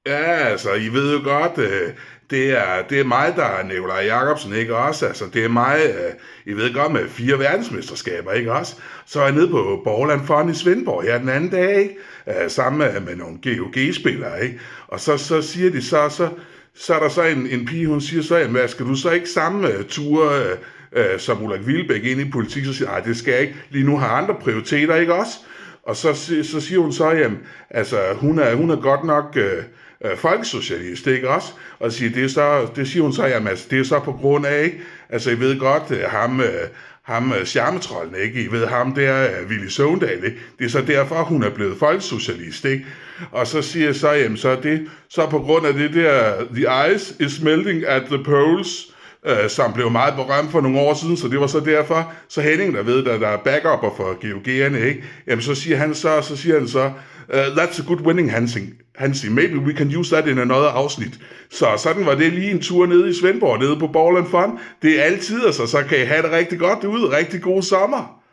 Ja, altså, I ved jo godt, det er mig, der er Nikolaj Jakobsen, ikke også? Altså, det er mig, I ved godt, med 4 verdensmesterskaber, ikke også? Så er jeg nede på Borland Fond i Svendborg her den anden dag, ikke? Sammen med nogle GOG-spillere, ikke? Og så siger de så er der så en pige, hun siger så, jamen, skal du så ikke samme ture som Ulrik Wilbæk ind i politik? Så siger jeg, nej, det skal jeg ikke. Lige nu har jeg andre prioriteter, ikke også? Og så siger hun så, jamen, altså, hun er godt nok folkesocialist, ikke også? Og siger, det siger hun så, jamen, altså, det er så på grund af, ikke? Altså, I ved godt, ham charmetrollen, ikke? I ved ham der, Willy Søvndal, ikke? Det er så derfor, hun er blevet folkesocialist, ikke? Og så siger jeg så, jamen, så på grund af det der, the ice is melting at the poles, som blev meget berømt for nogle år siden, så det var så derfor, så Henning, der ved, der er backupper for GOG'erne, ikke? Jamen, så siger han så, that's a good winning, Hansi. Maybe we can use that in another afsnit. Så sådan var det lige en tur nede i Svendborg, nede på Borland Fond. Det er altid, altså, så kan I have det rigtig godt derude. Rigtig god sommer.